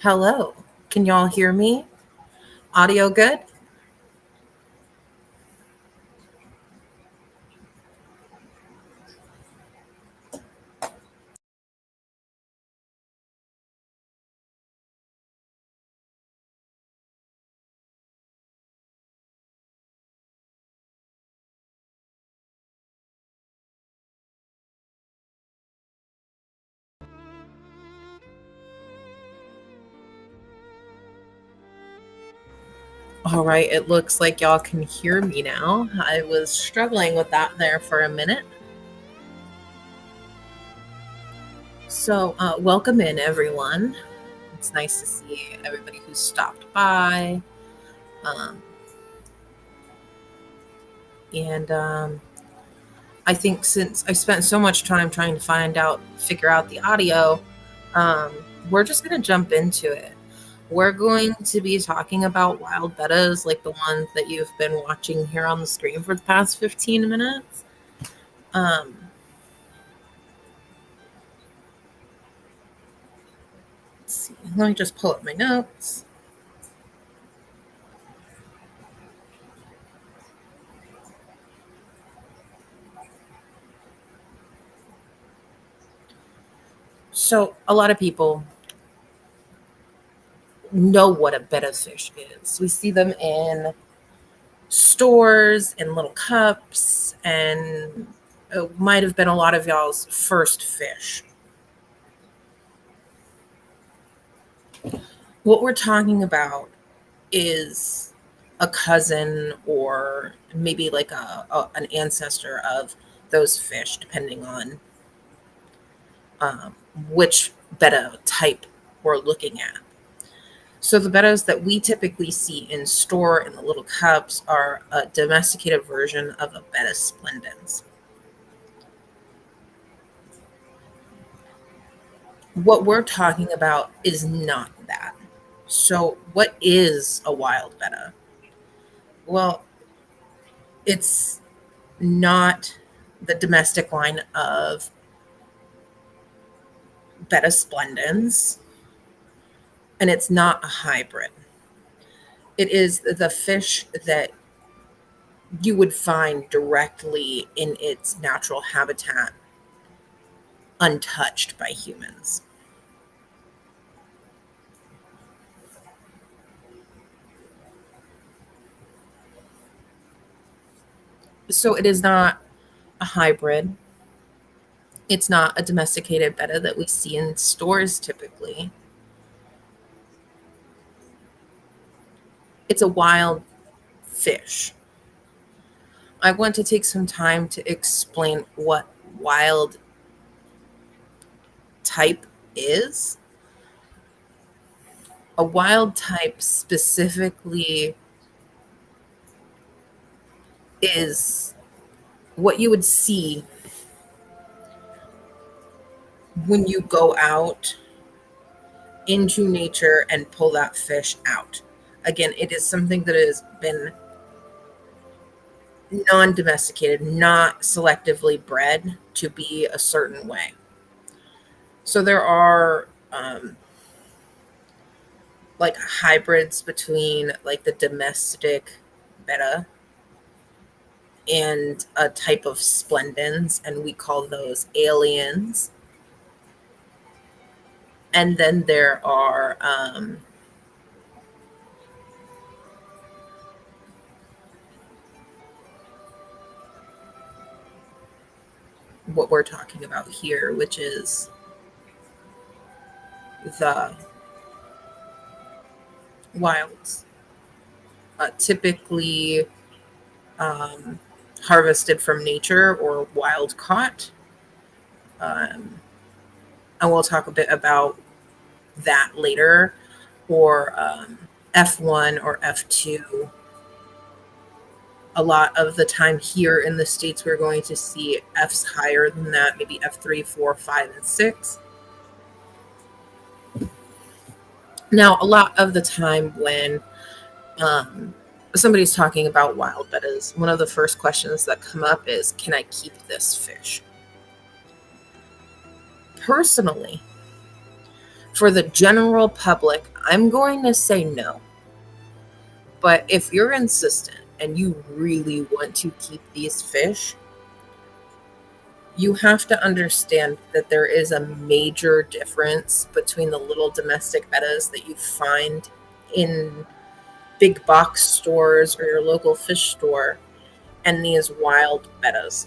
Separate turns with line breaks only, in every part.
Hello. Can y'all hear me? Audio good? All right. It looks like y'all can hear me now. I was struggling with that there for a minute. So, welcome in, everyone. It's nice to see everybody who stopped by. Um, and I think since I spent so much time trying to figure out the audio, um, we're just going to jump into it. We're going to be talking about wild bettas, like the ones that you've been watching here on the screen for the past 15 minutes. Um, let's see. Let me just pull up my notes. So, a lot of people know what a betta fish is. We see them in stores in little cups, and it might have been a lot of y'all's first fish. What we're talking about is a cousin or maybe like an ancestor of those fish, depending on um, which betta type we're looking at. So the bettas that we typically see in store in the little cups are a domesticated version of a betta splendens. What we're talking about is not that. So what is a wild betta? Well, it's not the domestic line of Betta splendens, and it's not a hybrid. It is the fish that you would find directly in its natural habitat, untouched by humans. So it is not a hybrid. It's not a domesticated betta that we see in stores typically. It's a wild fish. I want to take some time to explain what wild type is. A wild type specifically is what you would see when you go out into nature and pull that fish out. Again, it is something that has been non domesticated, not selectively bred to be a certain way. So there are like hybrids between like the domestic betta and a type of splendens, and we call those aliens. And then there are what we're talking about here, which is the wilds, typically um, harvested from nature or wild caught. Um, and we'll talk a bit about that later, or F1 or F2. A lot of the time here in the States, we're going to see Fs higher than that, maybe F3, 4, 5, and 6. Now, a lot of the time when um, somebody's talking about wild bettas, one of the first questions that come up is, can I keep this fish? Personally, For the general public, I'm going to say no. But if you're insistent and you really want to keep these fish, you have to understand that there is a major difference between the little domestic bettas that you find in big box stores or your local fish store and these wild bettas.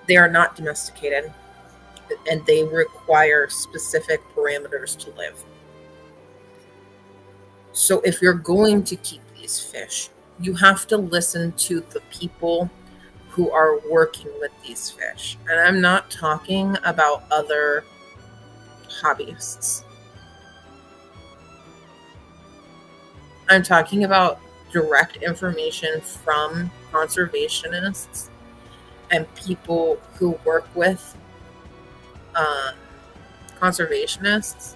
They are not domesticated and they require specific parameters to live. So if you're going to keep these fish, you have to listen to the people who are working with these fish. And I'm not talking about other hobbyists. I'm talking about direct information from conservationists and people who work with uh, conservationists.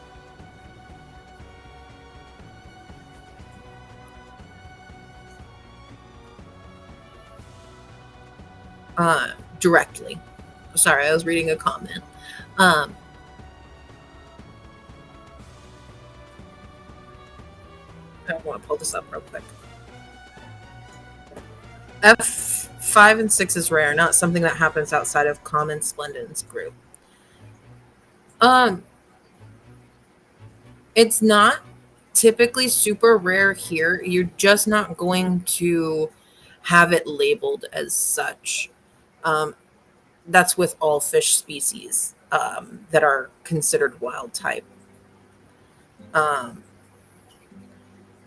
uh, Directly. Sorry, I was reading a comment. Um, I want to pull this up real quick. F5 and 6 is rare, not something that happens outside of Common Splendid's group. Um, it's not typically super rare here. You're just not going to have it labeled as such. Um, that's with all fish species that are considered wild type. Um,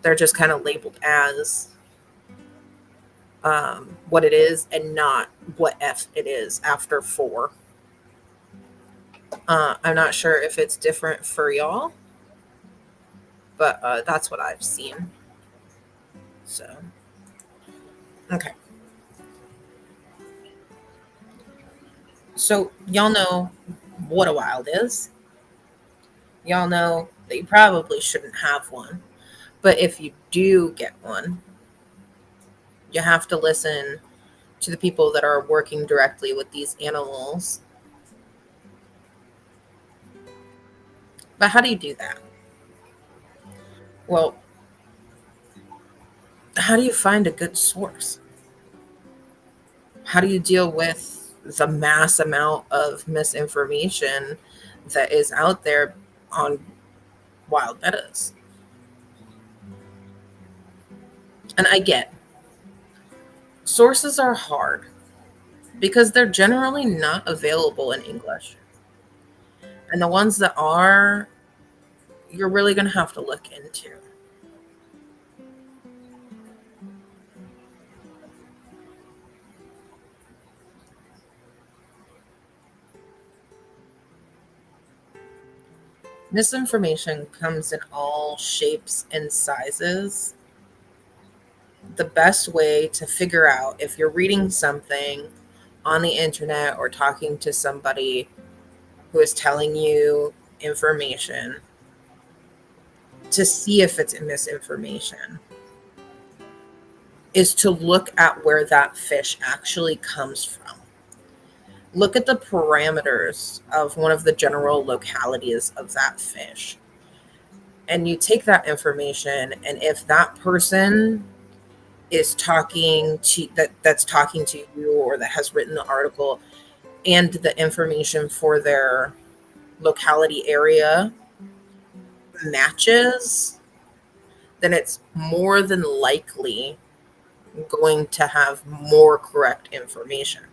they're just kind of labeled as what it is and not what F it is after 4. I'm not sure if it's different for y'all, but that's what I've seen. So, okay. So, y'all know what a wild is. Y'all know that you probably shouldn't have one. But if you do get one, you have to listen to the people that are working directly with these animals. But how do you do that? Well, how do you find a good source? How do you deal with the mass amount of misinformation that is out there on wild bettas? And I get sources are hard because they're generally not available in English. And the ones that are, you're really going to have to look into. Misinformation comes in all shapes and sizes. The best way to figure out if you're reading something on the internet or talking to somebody who is telling you information to see if it's misinformation is to look at where that fish actually comes from. Look at the parameters of one of the general localities of that fish. And you take that information, and if that person is talking to that's talking to you or that has written the article and the information for their locality area matches, then it's more than likely going to have more correct information.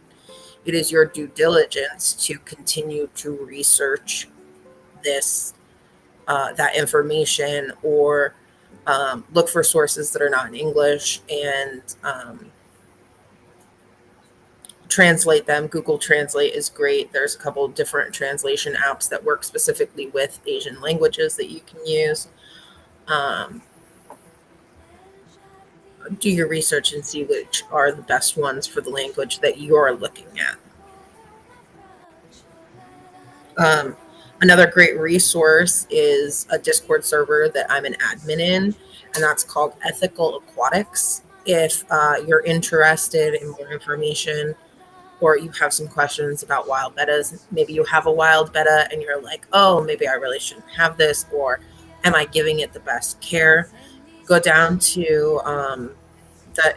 It is your due diligence to continue to research this that information, or look for sources that are not in English and translate them. Google Translate is great. There's a couple of different translation apps that work specifically with Asian languages that you can use. Um, do your research and see which are the best ones for the language that you're looking at. Um, Another great resource is a Discord server that I'm an admin in, and that's called Ethical Aquatics. If you're interested in more information or you have some questions about wild bettas. Maybe you have a wild betta and you're like, oh, maybe I really shouldn't have this, or am I giving it the best care? Go down to the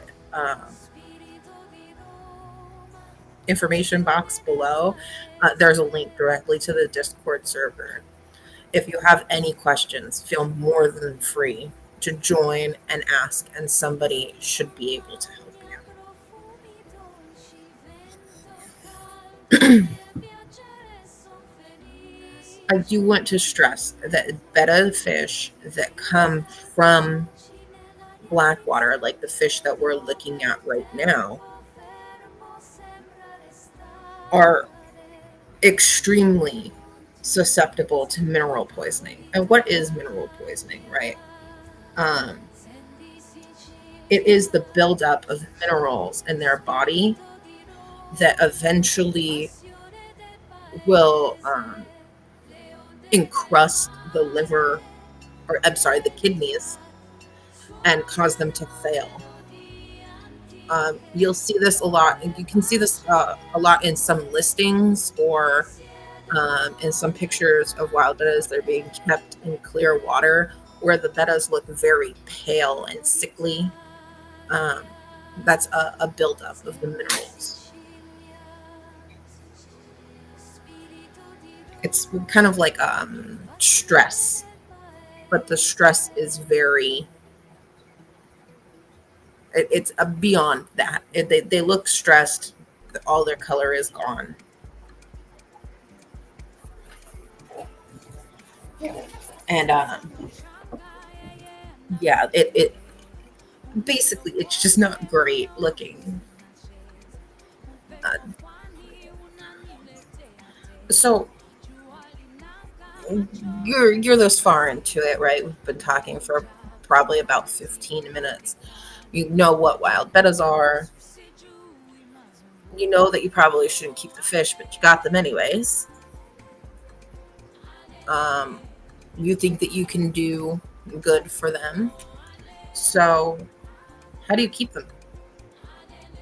information box below. There's a link directly to the Discord server. If you have any questions, feel more than free to join and ask, and somebody should be able to help you. I do want to stress that betta fish that come from blackwater, like the fish that we're looking at right now, are extremely susceptible to mineral poisoning. And what is mineral poisoning, right? Um, it is the buildup of minerals in their body that eventually will encrust the liver, or I'm sorry, the kidneys, and cause them to fail. You'll see this a lot, and you can see this a lot in some listings, or in some pictures of wild bettas. They're being kept in clear water where the bettas look very pale and sickly. Um, that's a buildup of the minerals. It's kind of like stress, but the stress is very, it's beyond that. They look stressed, all their color is gone. And yeah, it basically, it's just not great looking. Uh, so you're this far into it, right? We've been talking for probably about 15 minutes. You know what wild bettas are. You know that you probably shouldn't keep the fish, but you got them anyways. Um, you think that you can do good for them. So, how do you keep them?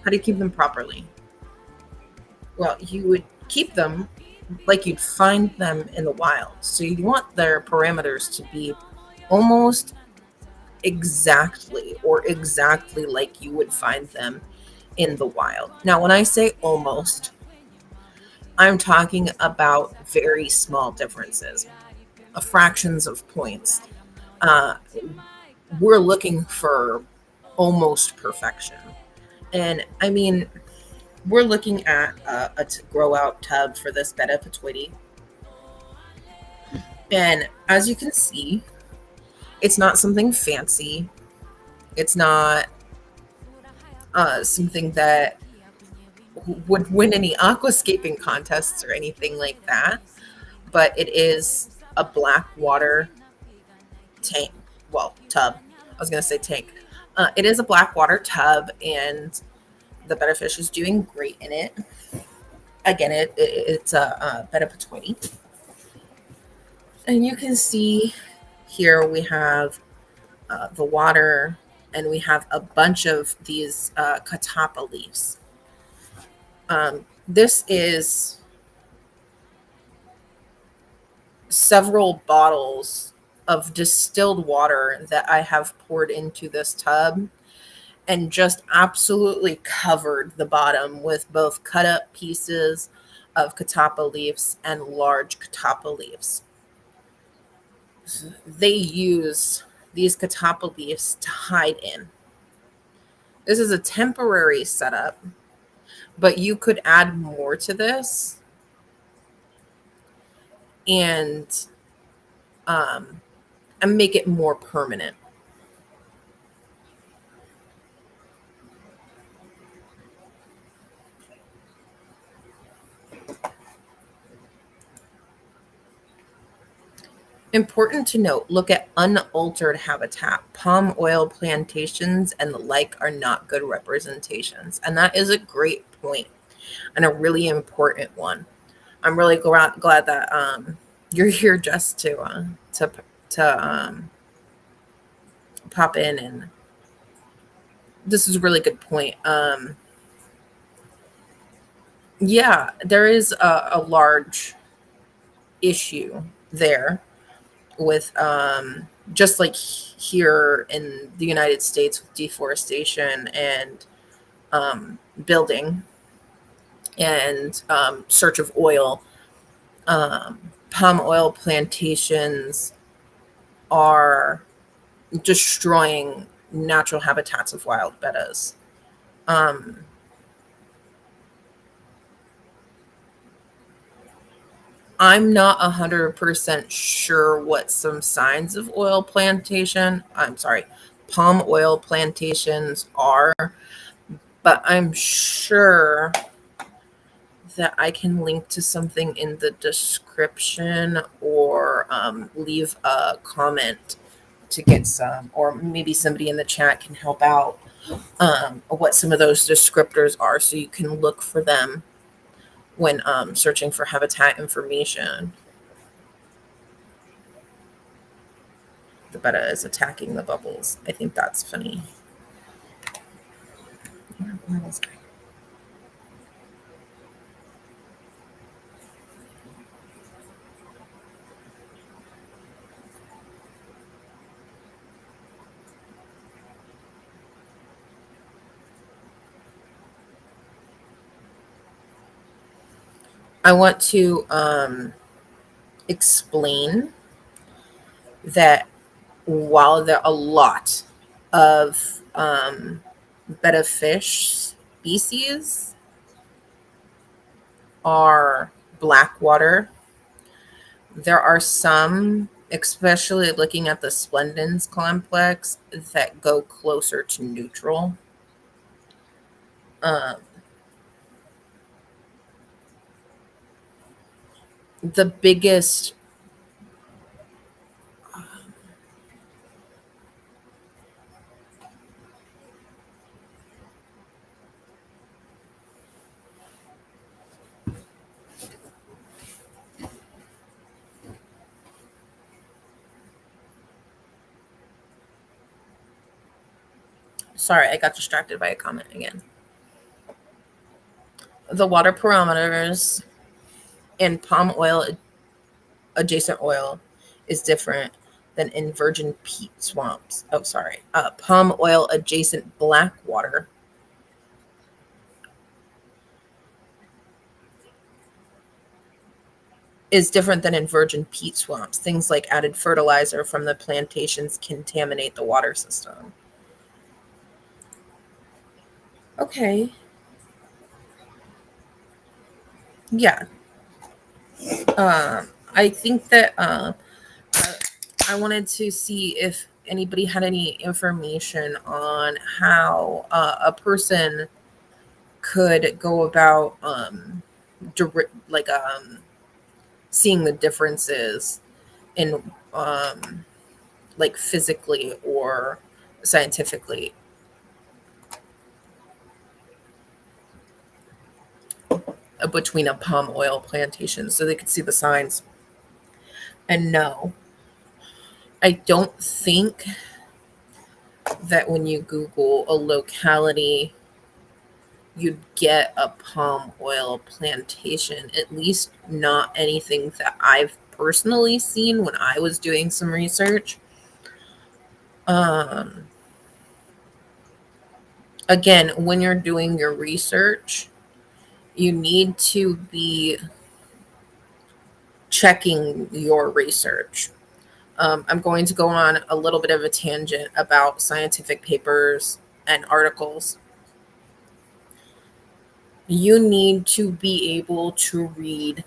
How do you keep them properly? Well, you would keep them like you'd find them in the wild. So, you want their parameters to be almost exactly like you would find them in the wild. Now, when I say almost, I'm talking about very small differences, fractions of points. Uh, we're looking for almost perfection. And I mean, we're looking at a grow out tub for this Betta Patoidi. And as you can see, it's not something fancy. It's not something that would win any aquascaping contests or anything like that. But it is a black water tank. Well, tub. I was going to say tank. It is a black water tub, and the Betta fish is doing great in it. Again, it's a Betta Patoidi. And you can see here we have the water, and we have a bunch of these catappa leaves. This is several bottles of distilled water that I have poured into this tub and just absolutely covered the bottom with both cut up pieces of catappa leaves and large catappa leaves. They use these catappa leaves to hide in. This is a temporary setup, but you could add more to this and um, and make it more permanent. Important to note, look at unaltered habitat. Palm oil plantations and the like are not good representations. And that is a great point and a really important one. I'm really glad that you're here just to pop in, and this is a really good point. Yeah, there is a large issue there with just like here in the United States with deforestation and building and search of oil. Palm oil plantations are destroying natural habitats of wild bettas. Um, I'm not 100% sure what some signs of palm oil plantations are, but I'm sure that I can link to something in the description or leave a comment to get some, or maybe somebody in the chat can help out what some of those descriptors are so you can look for them when searching for habitat information. The betta is attacking the bubbles. I think that's funny. Where was I? I want to explain that while there are a lot of betta fish species are blackwater, there are some, especially looking at the Splendens complex, that go closer to neutral. Um, the biggest, sorry, I got distracted by a comment again. The water parameters in palm oil adjacent oil is different than in virgin peat swamps. Oh, sorry. Palm oil adjacent black water is different than in virgin peat swamps. Things like added fertilizer from the plantations contaminate the water system. Okay. Yeah. I think that I wanted to see if anybody had any information on how a person could go about like seeing the differences in like physically or scientifically between a palm oil plantation so they could see the signs. And no, I don't think that when you Google a locality, you'd get a palm oil plantation, at least not anything that I've personally seen when I was doing some research. Um, Again, when you're doing your research, you need to be checking your research. I'm going to go on a little bit of a tangent about scientific papers and articles. You need to be able to read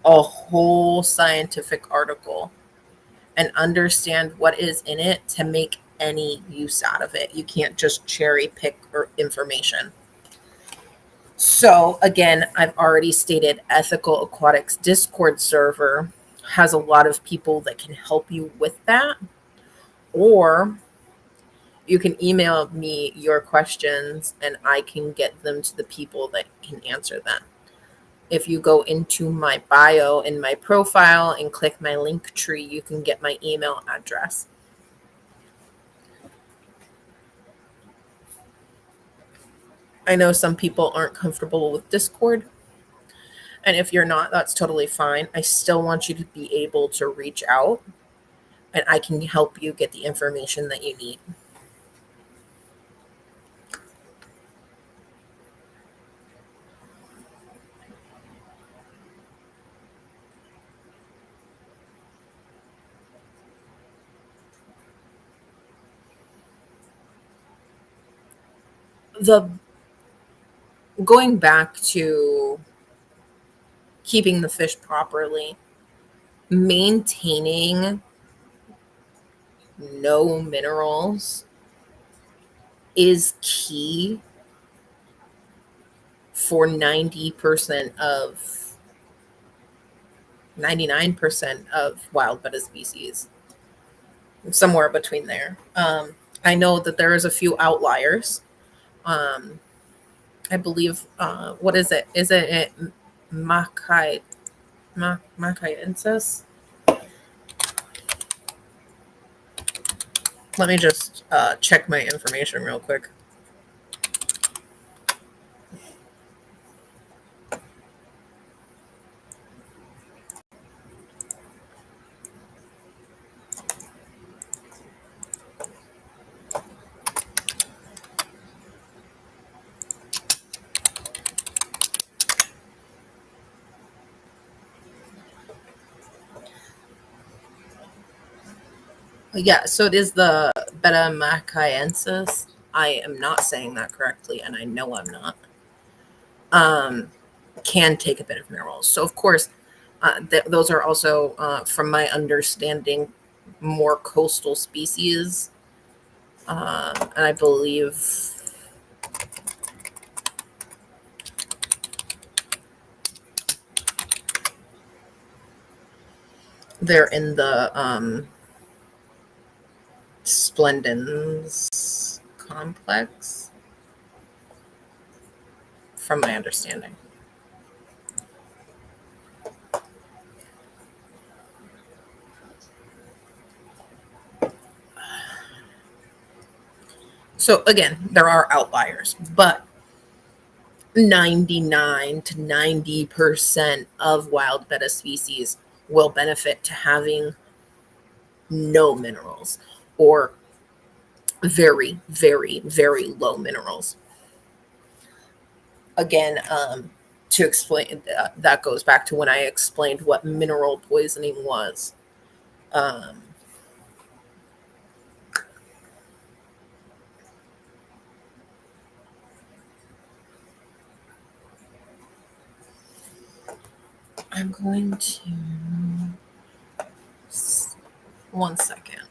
a whole scientific article and understand what is in it to make any use out of it. You can't just cherry pick or information. So, again, I've already stated Ethical Aquatics Discord server has a lot of people that can help you with that. Or you can email me your questions and I can get them to the people that can answer them. If you go into my bio in my profile and click my link tree, you can get my email address. I know some people aren't comfortable with Discord. And if you're not, that's totally fine. I still want you to be able to reach out and I can help you get the information that you need. The Going back to keeping the fish properly, maintaining no minerals is key for 90% of 99% of wild betta species, somewhere between there. I know that there is a few outliers. Um, I believe, what is it? Is it Makai Macaiensis? Let me just check my information real quick. Yeah, so it is the Betta Macaiensis. I am not saying that correctly, and I know I'm not. Um, can take a bit of minerals. So, of course, those are also, from my understanding, more coastal species. And I believe they're in the Splendens complex, from my understanding. So, again, there are outliers, but 99 to 90% of wild betta species will benefit to having no minerals or very, very, very low minerals. Again, to explain, that goes back to when I explained what mineral poisoning was. Um, I'm going to, 1 second.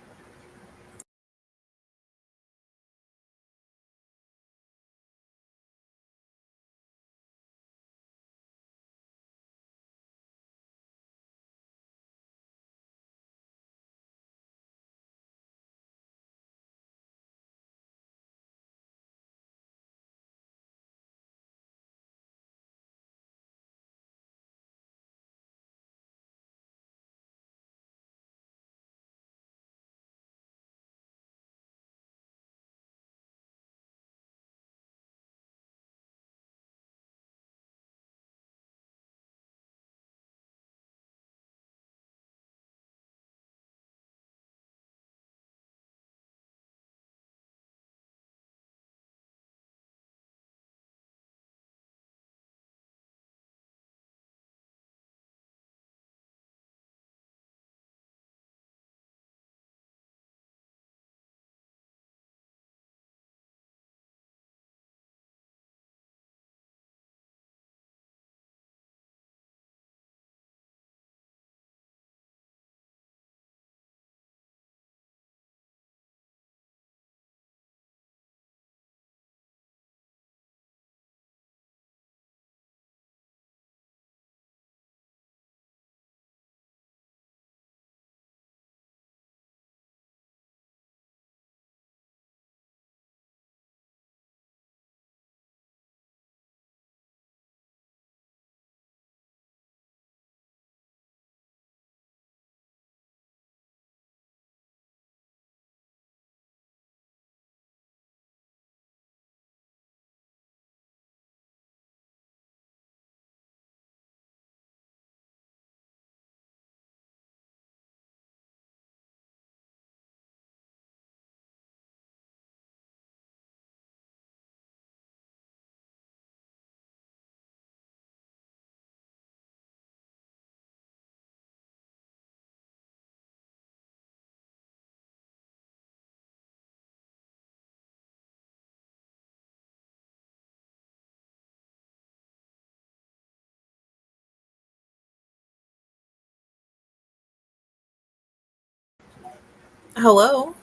Hello?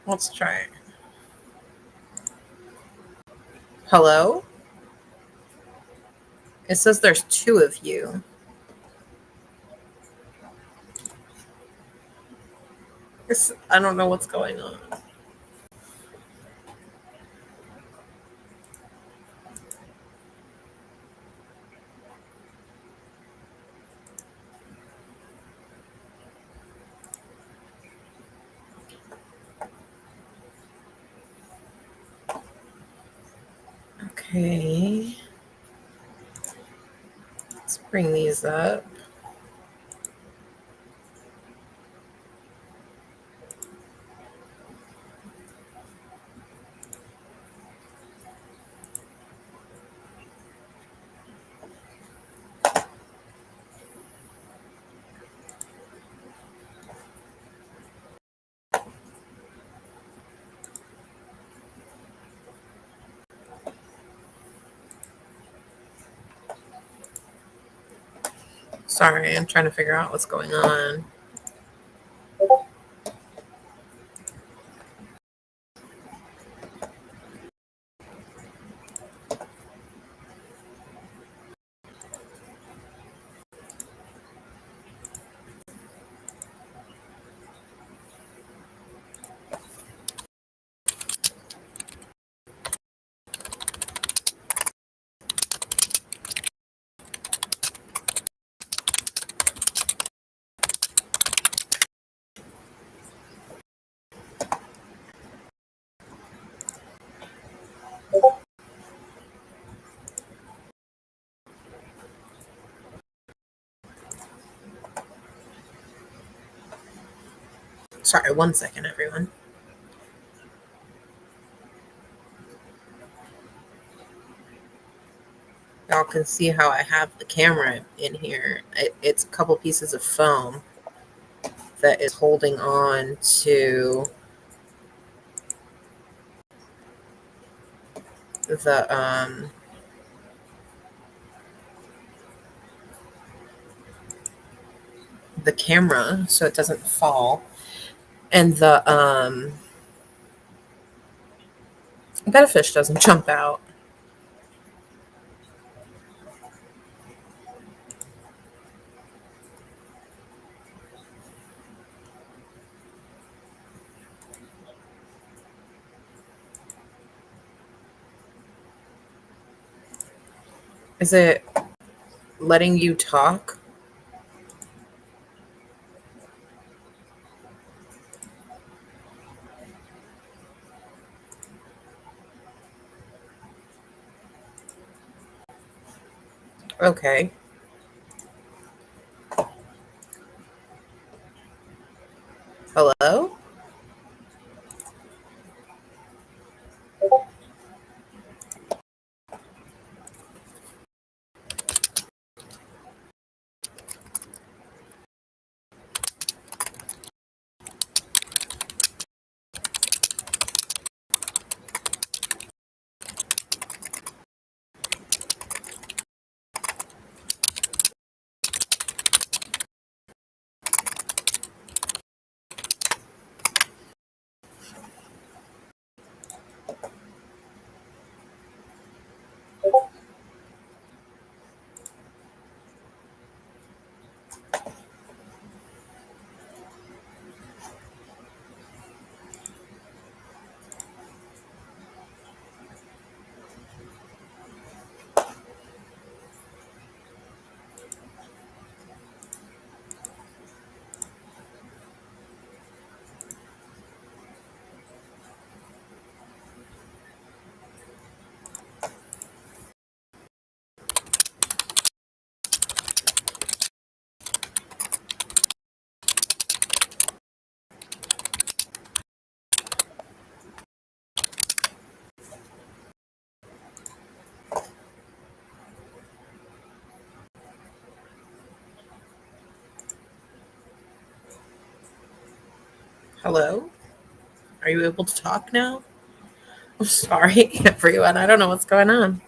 Let's try it. Hello? It says there's two of you. I don't know what's going on. Okay. Let's bring these up. Sorry, I'm trying to figure out what's going on. Sorry, 1 second, everyone. Y'all can see how I have the camera in here. It's a couple pieces of foam that is holding on to the the camera so it doesn't fall. And the Betta fish doesn't jump out. Is it letting you talk? Okay. Hello? Hello? Are you able to talk now? I'm sorry, everyone. I don't know what's going on.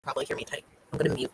probably hear me type. I'm going to mute.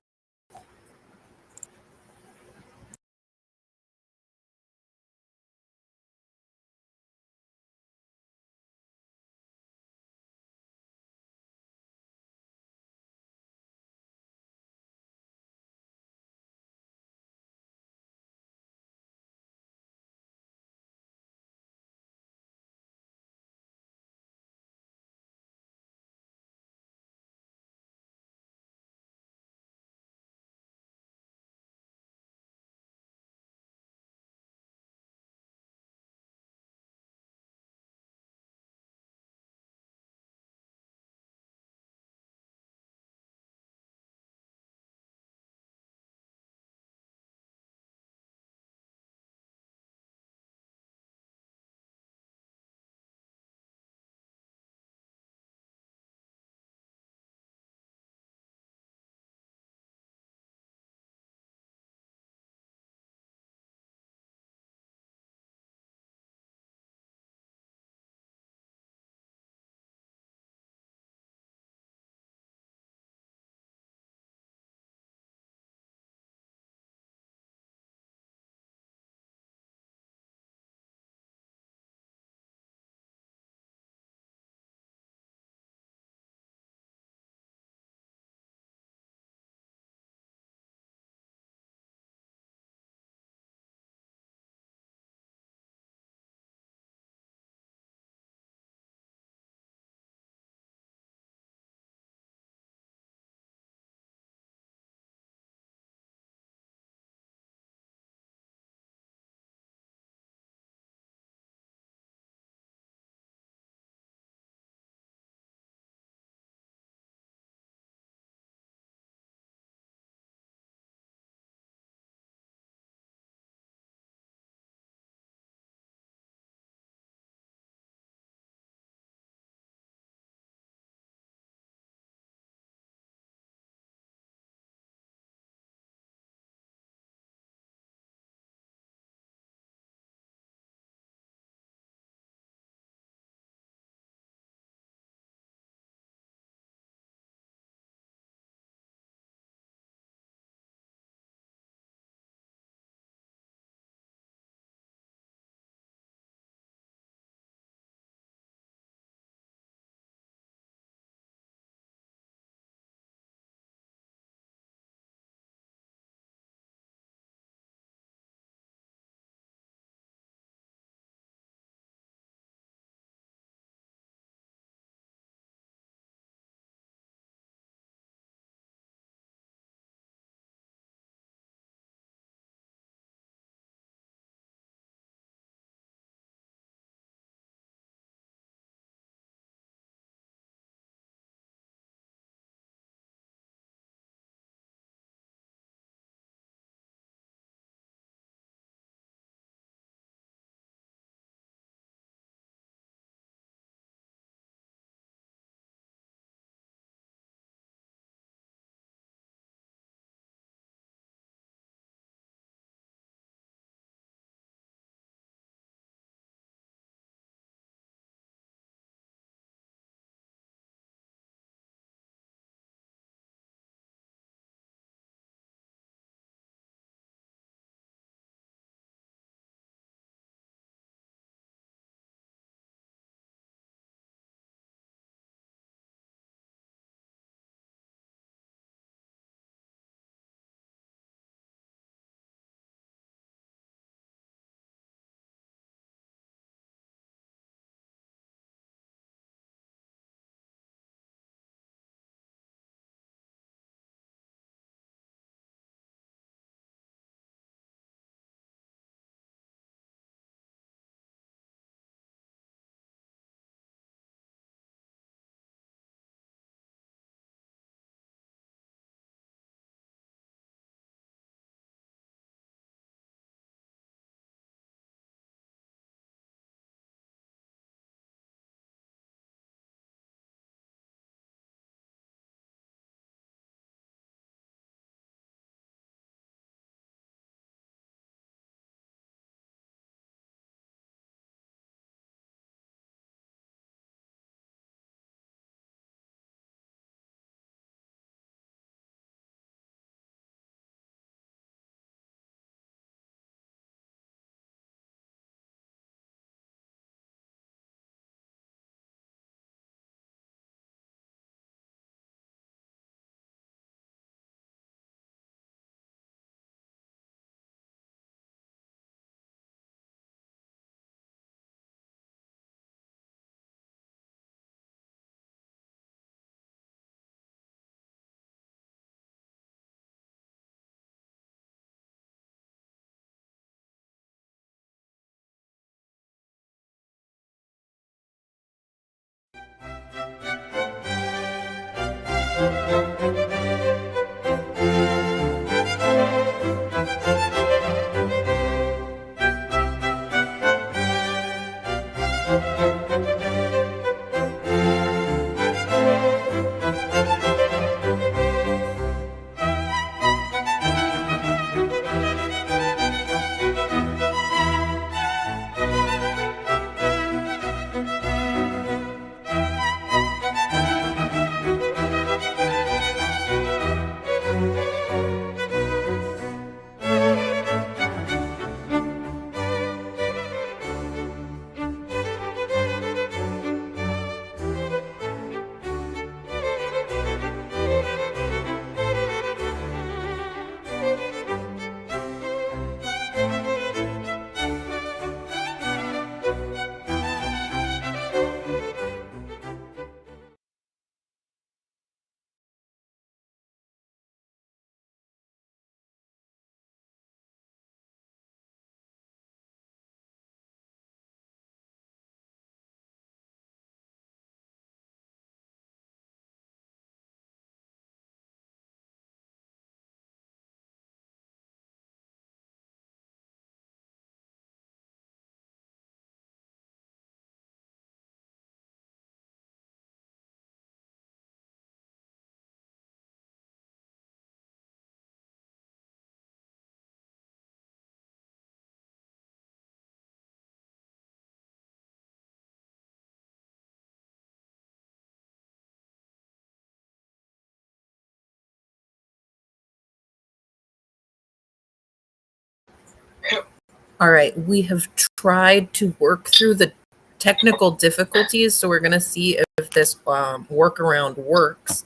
All right, we have tried to work through the technical difficulties, so we're going to see if this workaround works.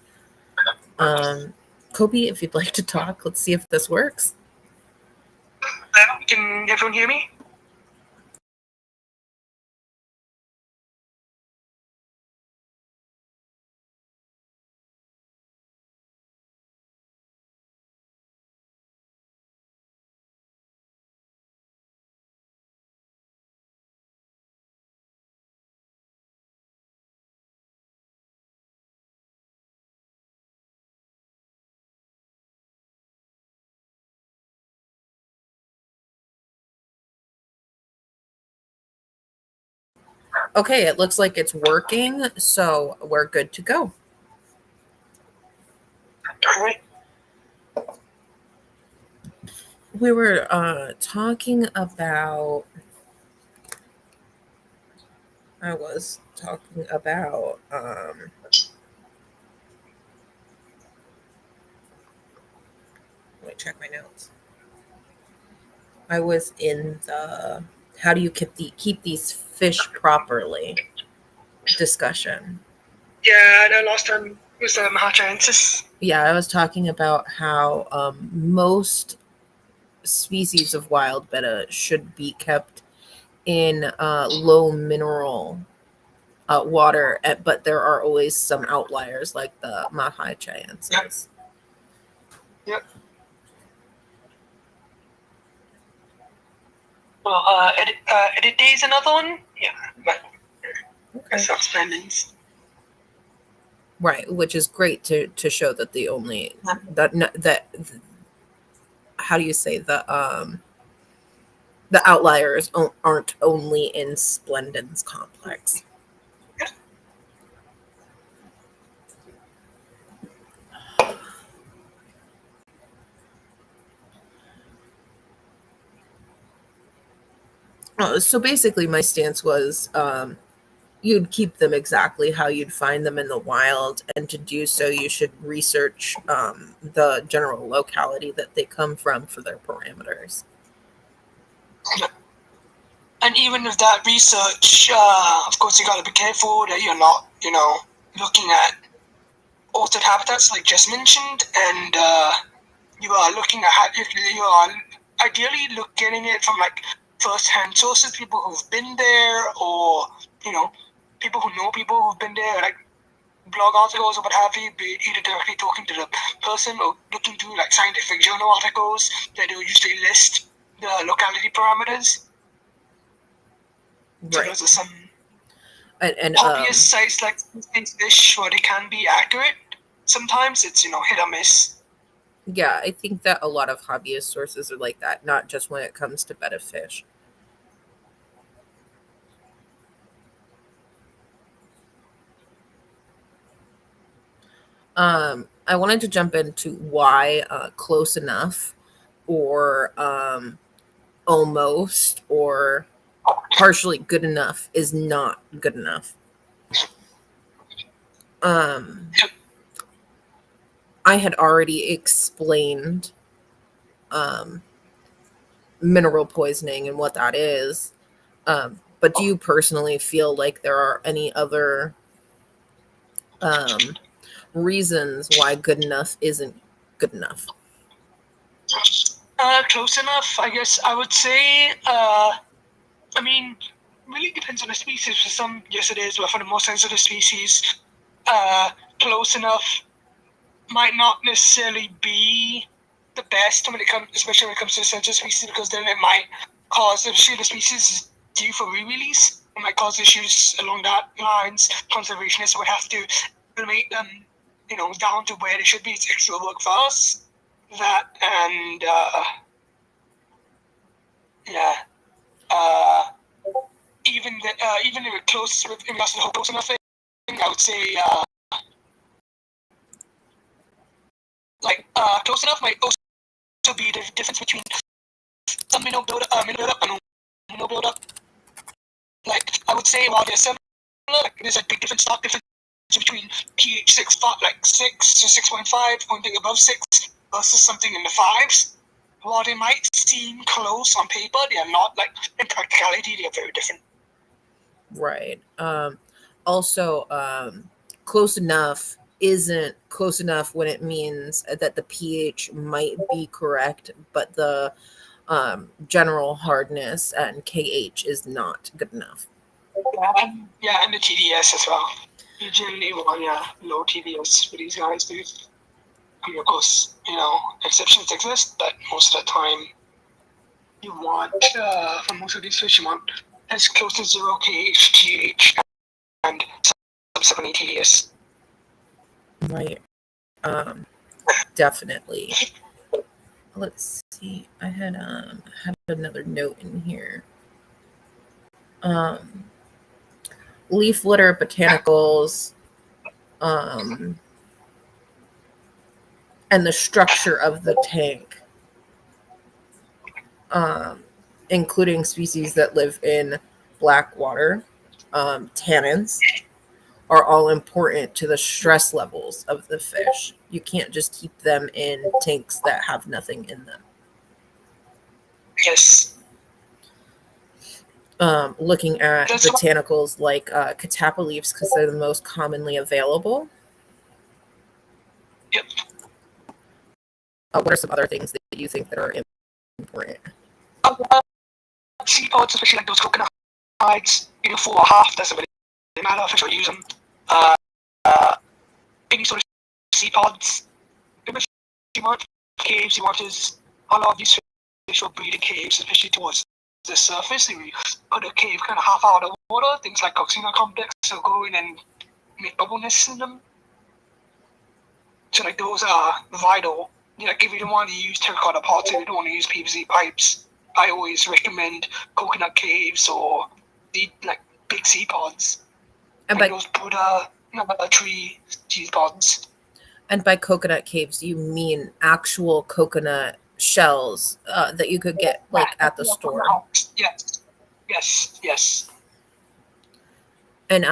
Kobe, if you'd like to talk, let's see if this works.
Can everyone hear me?
Okay, it looks like it's working, so we're good to go.
All right.
We were talking about. I was talking about. Let me check my notes. I was in the how do you keep these fish properly discussion.
Yeah, I know last time was Mahachiensis.
Yeah, I was talking about how most species of wild betta should be kept in low mineral water, but there are always some outliers like the Mahachiensis.
Yep. Well, edit day is another one. Yeah, but
Okay.
self-spendings.
Right, which is great to show that the only that how do you say the outliers aren't only in Splendens complex. So basically, my stance was you'd keep them exactly how you'd find them in the wild, and to do so, you should research the general locality that they come from for their parameters.
And even with that research, of course, you got to be careful that you're not, looking at altered habitats like just mentioned, and you are looking at you are ideally getting it from like first-hand sources, people who've been there, or people who know people who've been there, like blog articles or what have you, be either directly talking to the person or looking through like scientific journal articles that will usually list the locality parameters.
Right.
So those are some
and
obvious sites like Fish where they can be accurate. sometimes it's hit or miss.
Yeah, I think that a lot of hobbyist sources are like that, not just when it comes to betta fish. I wanted to jump into why close enough or almost or partially good enough is not good enough. Um, I had already explained um, mineral poisoning and what that is. But do you personally feel like there are any other um, reasons why good enough isn't good enough?
Close enough, I guess I would say. I mean, really depends on the species. For some, yes, it is. But for the more sensitive species, uh, close enough might not necessarily be the best when it comes, especially when it comes to the sensitive species, because then it might cause, if the species is due for re-release, it might cause issues along that lines. Conservationists would have to make them, down to where they should be. It's extra work for us. That and yeah. Even if it close with in regards to the whole close enough thing, I would say close enough might also be the difference between some mineral buildup and mineral buildup. Like I would say while they're similar, like there's a big difference, stark difference between pH 6, like 6 to 6.5, anything above 6 versus something in the 5s. While they might seem close on paper, they are not. Like in practicality, they are very different.
Right. Also, close enough isn't close enough when it means that the pH might be correct, but the general hardness and KH is not good enough.
Yeah, and the TDS as well. You generally want low TDS for these guys, dude. I mean, of course, exceptions exist, but most of the time, you want, for most of these fish, you want as close to 0 KH, GH, and subsequently TDS.
Right. Definitely. Let's see. I had another note in here. Um, leaf litter, botanicals, um, and the structure of the tank, including species that live in black water, tannins, are all important to the stress levels of the fish. You can't just keep them in tanks that have nothing in them.
Yes.
Looking at botanicals like catappa leaves because they're the most commonly available.
Yep.
What are some other things that you think that are important?
Sea pods, especially like those coconut hides, either full or half, doesn't really matter. Fish will use them. Any sort of sea pods. You want caves, you want is a lot of these fish will breed in caves, especially towards the surface. They put a cave kind of half out of the water. Things like Coxina complex will go in and make bubble nests in them. So like those are vital. Like if you don't want to use terracotta pots, if you don't want to use PVC pipes, I always recommend coconut caves or the like big sea pods. And like those Buddha tree cheese pods.
And by coconut caves, you mean actual coconut shells that you could get like at the store.
Yes.
And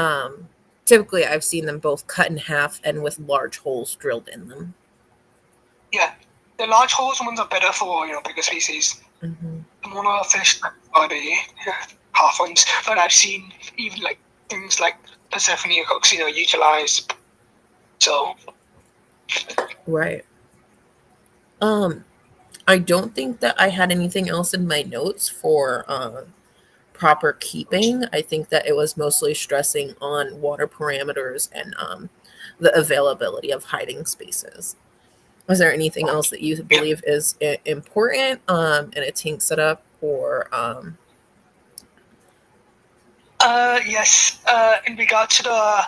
typically I've seen them both cut in half and with large holes drilled in them.
Yeah, the large holes ones are better for bigger species.
Mm-hmm.
The mono fish are the half ones, but I've seen even like things like Persephone and Coxina utilized. So
right. I don't think that I had anything else in my notes for proper keeping. I think that it was mostly stressing on water parameters and the availability of hiding spaces. Was there anything else that you believe is important in a tank setup or?
Yes. In regard to the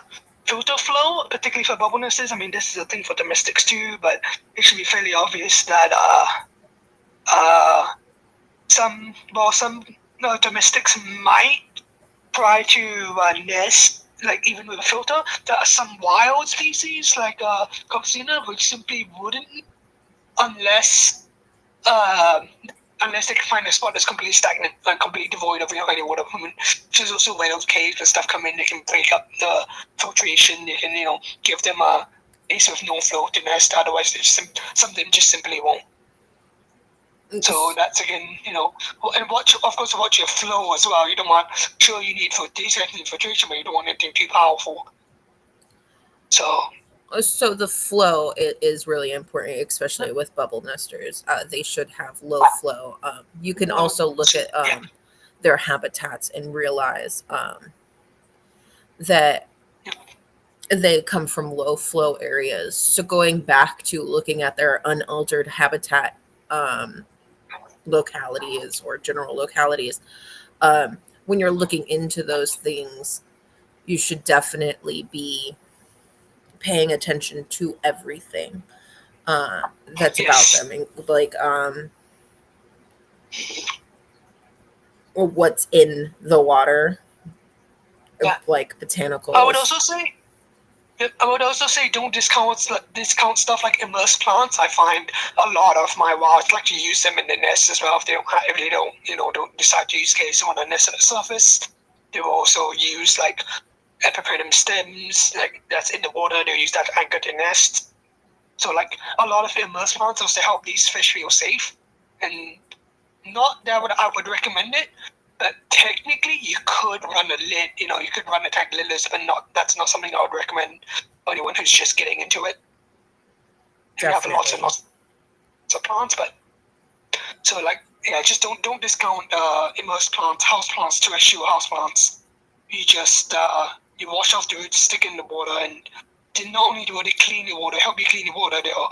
filter flow, particularly for bubble nesters. I mean, this is a thing for domestics too, but it should be fairly obvious that some domestics might try to nest like even with a filter. There are some wild species like Coxina which simply wouldn't unless um, unless they can find a spot that's completely stagnant and completely devoid of any water. I mean, there's also when those caves and stuff come in, they can break up the filtration. They can give them a sort of no flow to nest. Otherwise, something just simply won't. So that's again, and watch your flow as well. You don't want sure you need for decent infiltration, but you don't want anything too powerful.
So the flow is really important, especially with bubble nesters. They should have low flow. You can also look at their habitats and realize that they come from low flow areas. So going back to looking at their unaltered habitat localities or general localities, when you're looking into those things, you should definitely be paying attention to everything that's about them, like or what's in the water, like botanicals.
I would also say don't discount stuff like immersed plants. I find a lot of my wilds like to use them in the nest as well if they don't decide to use cases on the nest at the surface. They will also use like epiprenum stems like that's in the water. They'll use that to anchor the nest. So like a lot of immersed plants also help these fish feel safe, and not that I would recommend it. But technically, you could run a lid. You could run a tank lidless, but that's not something I would recommend for anyone who's just getting into it. You have lots and lots of plants, but so just don't discount immersed plants, house plants, terrestrial house plants. You just you wash off the roots, stick in the water, and not only do they clean the water, help you clean the water, they'll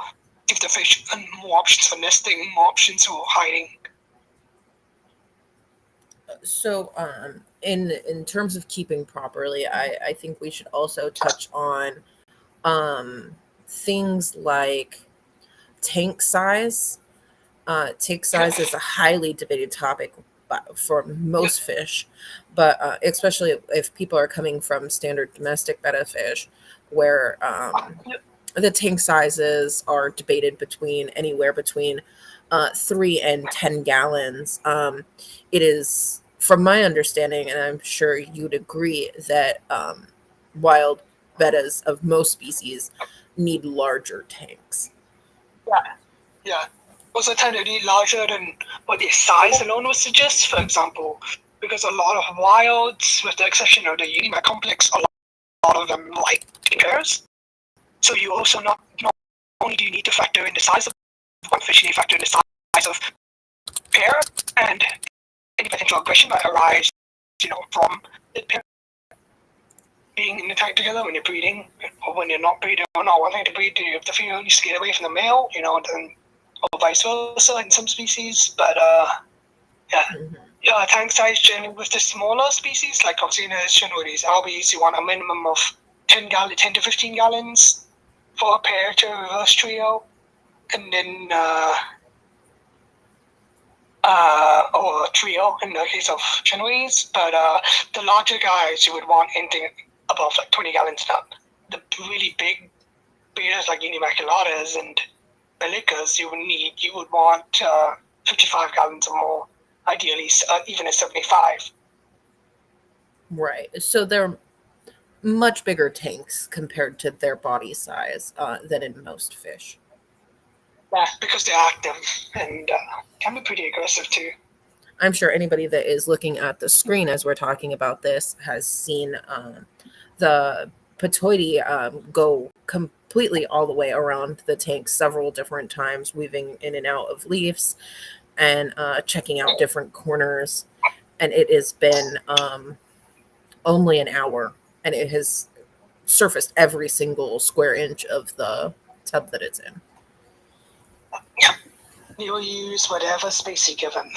give the fish more options for nesting, more options for hiding.
So in terms of keeping properly, I think we should also touch on things like tank size. Tank size is a highly debated topic for most fish, but especially if people are coming from standard domestic betta fish, where the tank sizes are debated anywhere between 3 and 10 gallons. It is, from my understanding, and I'm sure you'd agree, that wild bettas of most species need larger tanks.
Yeah. Also tend to need larger than what the size alone would suggest. For example, because a lot of wilds, with the exception of the Unimac complex, a lot of them like pairs. So you also not only do you need to factor in the size of one fish, you need to factor in the size of pair and any potential aggression that arise, from the pair being in the tank together when you're breeding, or when you're not breeding or not wanting to breed. If the female needs to get away from the male, then or vice versa in some species. But tank size generally with the smaller species like Coxinas, Chinoides, albies, you want a minimum of 10 to 15 gallons for a pair to a reverse trio, and then or a trio in the case of Chinoides. But the larger guys, you would want anything above like 20 gallons now. The really big betas like Unimaculatas and Belicas, you would want 55 gallons or more, ideally even at 75.
Right. So they're much bigger tanks compared to their body size than in most fish.
Yeah, because they're active and can be pretty aggressive too.
I'm sure anybody that is looking at the screen as we're talking about this has seen the Patoide go completely all the way around the tank several different times, weaving in and out of leaves and checking out different corners. And it has been only an hour, and it has surfaced every single square inch of the tub that it's in.
You'll use whatever space you give them.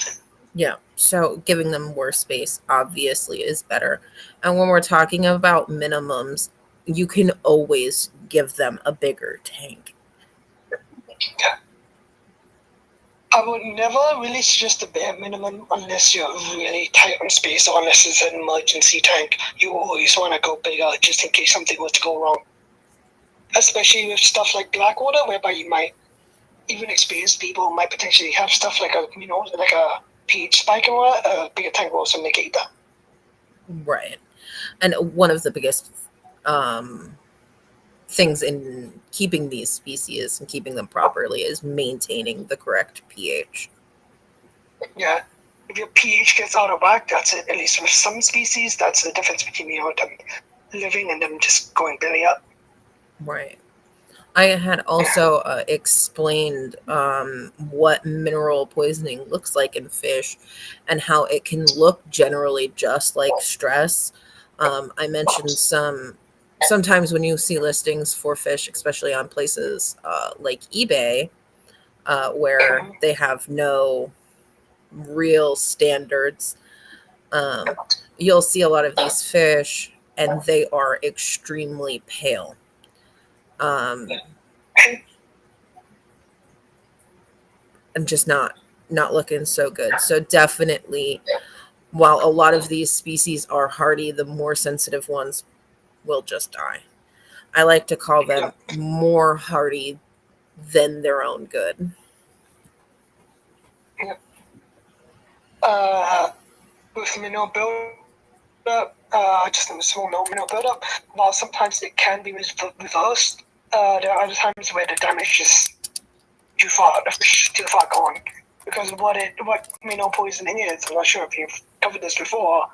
Yeah, so giving them more space obviously is better. And when we're talking about minimums, you can always give them a bigger tank.
Yeah. I would never really suggest the bare minimum unless you're really tight on space or unless it's an emergency tank. You always want to go bigger just in case something was to go wrong. Especially with stuff like Blackwater, whereby you might even experienced people might potentially have stuff like a pH spike and what a bigger tank will also negate that.
Right. And one of the biggest um, things in keeping these species and keeping them properly is maintaining the correct pH.
Yeah. If your pH gets out of whack, that's it. At least with some species, that's the difference between them living and them just going belly up.
Right. I had also explained what mineral poisoning looks like in fish and how it can look generally just like stress. I mentioned sometimes when you see listings for fish, especially on places like eBay, where they have no real standards, you'll see a lot of these fish and they are extremely pale. Um, and just not looking so good. So definitely, while a lot of these species are hardy, the more sensitive ones will just die. I like to call them more hardy than their own good.
Yeah. With mineral buildup, just a small note, mineral buildup, while sometimes it can be reversed, there are other times where the damage is too far gone. Because what mineral poisoning is, I'm not sure if you've covered this before,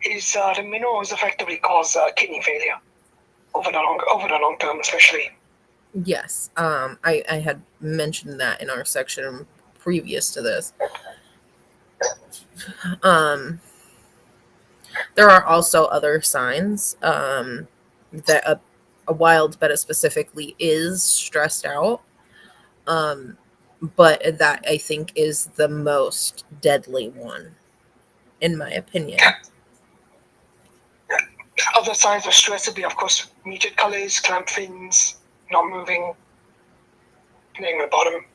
is the minerals effectively cause kidney failure over the long term, especially.
Yes, I had mentioned that in our section previous to this. Um, there are also other signs that a wild betta specifically is stressed out. Um, but that I think is the most deadly one, in my opinion.
Other signs of stress would be, of course, muted colors, clamped fins, not moving, name the bottom.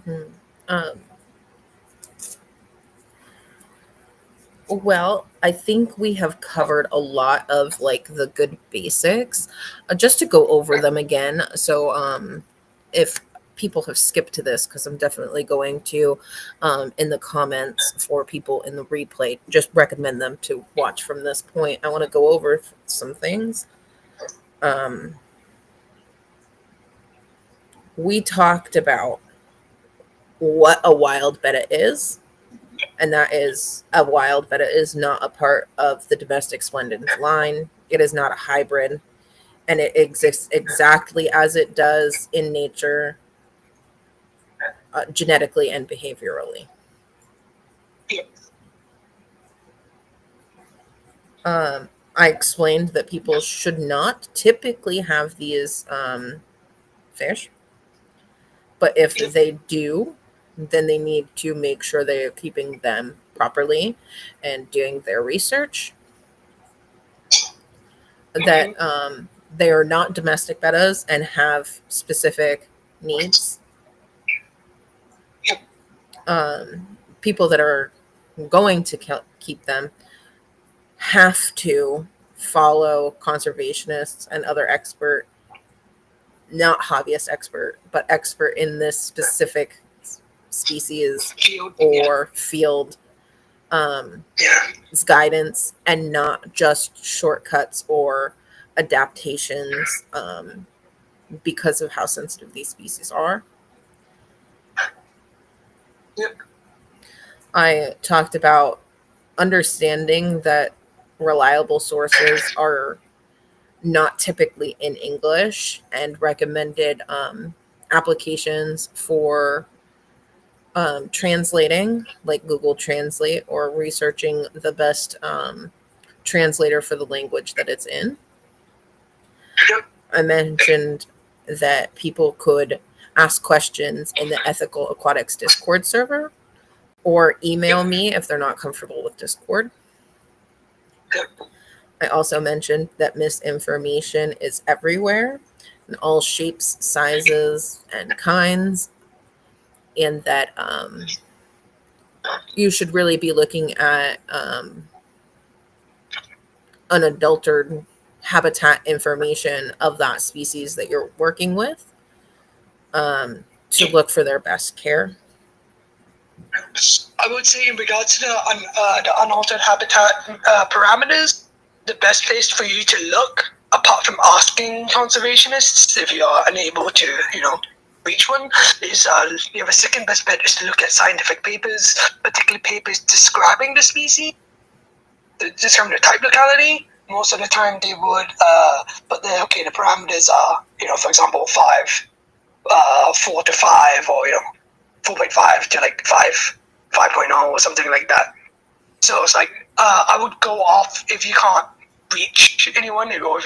Hmm. Um, well, I think we have covered a lot of like the good basics. Just to go over them again. So, if people have skipped to this, because I'm definitely going to, in the comments for people in the replay, just recommend them to watch from this point. I want to go over some things. Um, we talked about what a wild betta is, and that is a wild betta is not a part of the domestic splendens line. It is not a hybrid, and it exists exactly as it does in nature, genetically and behaviorally.
Yep.
I explained that people should not typically have these fish, but if
Yep.
they do, then they need to make sure they are keeping them properly and doing their research. That they are not domestic bettas and have specific needs.
Yep.
People that are going to keep them have to follow conservationists and other expert, not hobbyist expert, but expert in this specific species
Field.
or field um,
Yeah.
guidance, and not just shortcuts or adaptations, because of how sensitive these species are.
Yep.
I talked about understanding that reliable sources are not typically in English, and recommended applications for translating, like Google Translate, or researching the best translator for the language that it's in.
Yep.
I mentioned that people could ask questions in the Ethical Aquatics Discord server, or email me if they're not comfortable with Discord.
Yep.
I also mentioned that misinformation is everywhere in all shapes, sizes, and kinds, and that you should really be looking at unadulterated habitat information of that species that you're working with to look for their best care.
I would say in regards to the unaltered habitat parameters, the best place for you to look, apart from asking conservationists if you are unable to, reach one, is you have a second best bet is to look at scientific papers, particularly papers describing the species, determine the type locality. Most of the time they would, but the parameters are, for example, 4 to 5, or 4.5 to like 5.0 or something like that. So it's like I would go off if you can't reach anyone, or if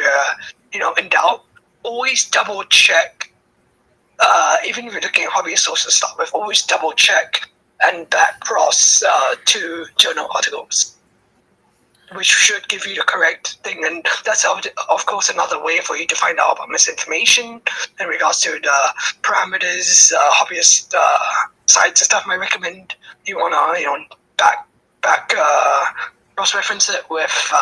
you're in doubt. Always double check. Even if you're looking at hobby sources to start with, always double check and back cross to journal articles, which should give you the correct thing. And that's, of course, another way for you to find out about misinformation in regards to the parameters, hobbyist sites and stuff. I recommend you want to, back cross-reference it with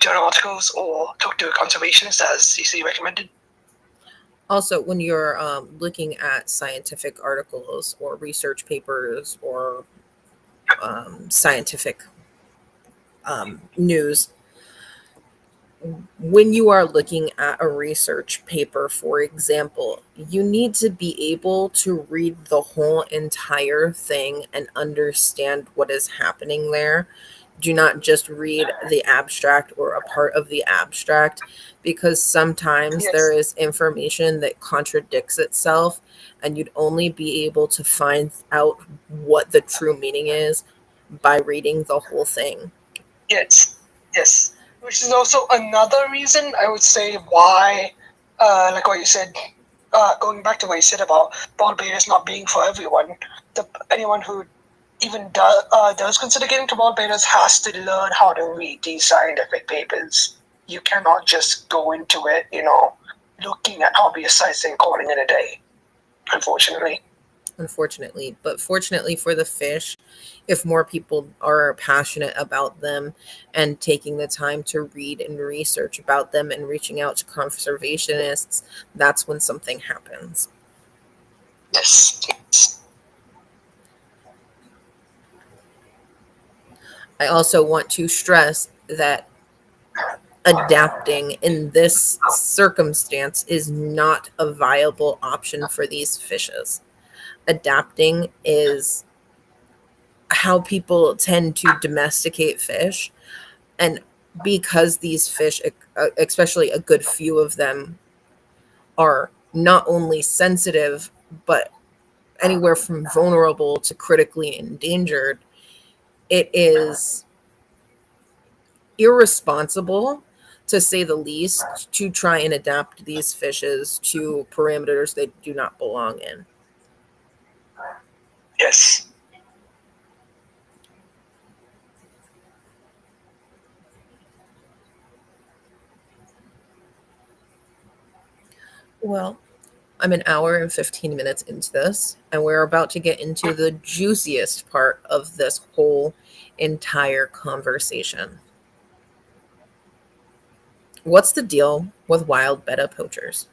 journal articles, or talk to a conservationist, as Cece recommended.
Also, when you're looking at scientific articles or research papers or scientific news, when you are looking at a research paper, for example, you need to be able to read the whole entire thing and understand what is happening there. Do not just read the abstract or a part of the abstract, because sometimes there is information that contradicts itself, and you'd only be able to find out what the true meaning is by reading the whole thing.
Yes. Which is also another reason I would say why, like what you said, going back to what you said about ball betas not being for everyone. Anyone who even does consider getting to ball betas has to learn how to read these scientific papers. You cannot just go into it, looking at hobbyist sites and calling it a day, unfortunately.
But fortunately for the fish, if more people are passionate about them and taking the time to read and research about them and reaching out to conservationists, that's when something happens.
Yes.
I also want to stress that adapting in this circumstance is not a viable option for these fishes. Adapting is how people tend to domesticate fish, and because these fish, especially a good few of them, are not only sensitive but anywhere from vulnerable to critically endangered, it is irresponsible, to say the least, to try and adapt these fishes to parameters they do not belong in.
Yes.
Well, I'm an hour and 15 minutes into this, and we're about to get into the juiciest part of this whole entire conversation. What's the deal with wild Betta poachers?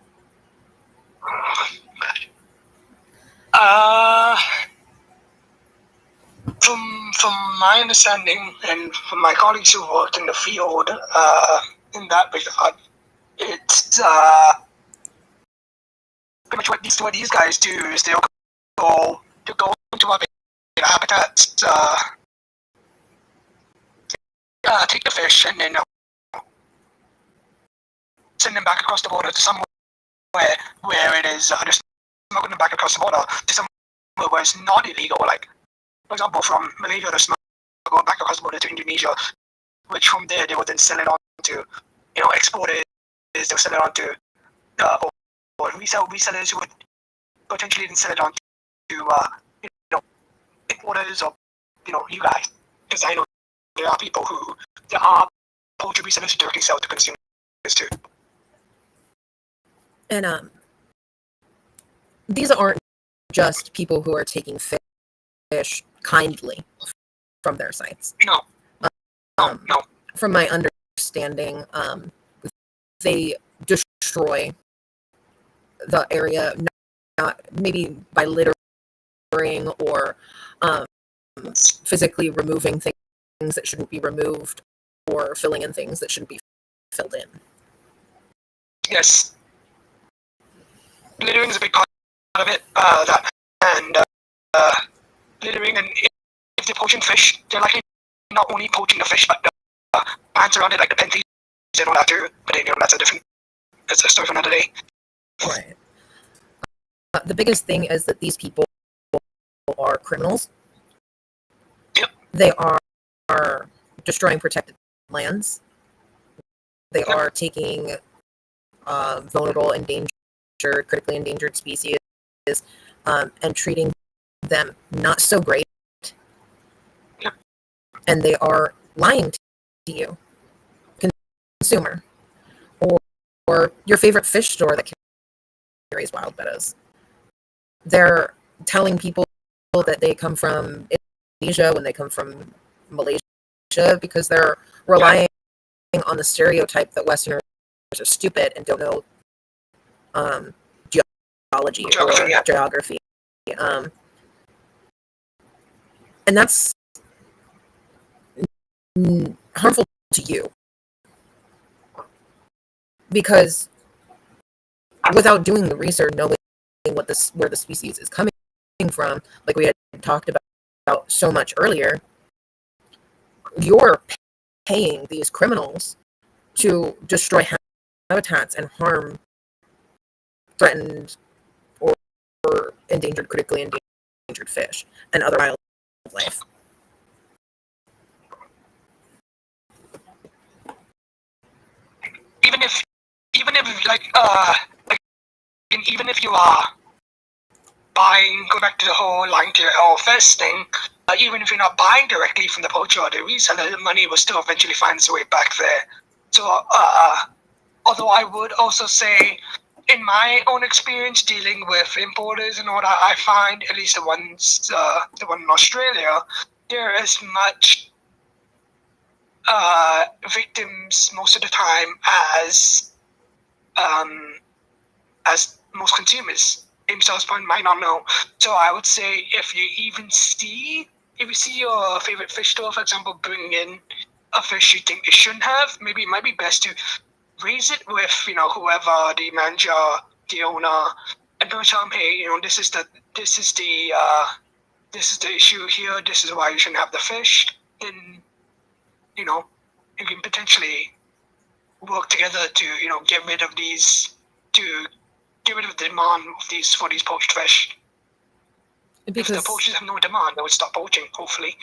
From my understanding and from my colleagues who worked in the field, in that regard, it's pretty much what these guys do is they'll go into our habitats, take the fish, and then send them back across the border to somewhere where it is just smuggling them back across the border to somewhere where it's not illegal, like, for example, from Malaysia to smuggle back across the border to Indonesia, which from there they would then sell it on to, exporters. They'll sell it on to, or resellers who would potentially then sell it on to, importers, or, you guys. Because I know there are poultry resellers who directly sell to consumers too.
And these aren't just people who are taking fish kindly from their sites.
No. No.
From my understanding, they destroy the area, not maybe by littering or physically removing things that shouldn't be removed or filling in things that shouldn't be filled in.
Yes. Littering is a big part of it. Littering, and if they're poaching fish, they're likely not only poaching the fish, but the plants around it, like the penties and all that too. But then, that's a story for another day.
Right. The biggest thing is that these people are criminals.
Yep.
They are destroying protected lands. They are taking vulnerable, endangered, critically endangered species and treating them not so great.
Yep.
And they are lying to you, consumer, or your favorite fish store that carries wild bettas. They're telling people that they come from Indonesia when they come from Malaysia because they're relying on the stereotype that Westerners are stupid and don't know geology or geography. And that's harmful to you because without doing the research, knowing where the species is coming from, like we had talked about so much earlier, you're paying these criminals to destroy habitats and harm threatened or endangered, critically endangered fish and other wildlife.
Even if you are buying, go back to the whole lying to your first thing, even if you're not buying directly from the poacher or the reseller, the money will still eventually find its way back there. So, although I would also say, in my own experience dealing with importers and all that, I find, at least the one in Australia, there is much victims most of the time as most consumers themselves might not know. So I would say if you see your favorite fish store, for example, bring in a fish you think they shouldn't have, maybe it might be best to raise it with whoever, the manager, the owner, and don't tell them, hey, this is the issue here. This is why you shouldn't have the fish. Then you can potentially work together to get rid of the demand for these poached fish. Because if the poachers have no demand, they would stop poaching, hopefully.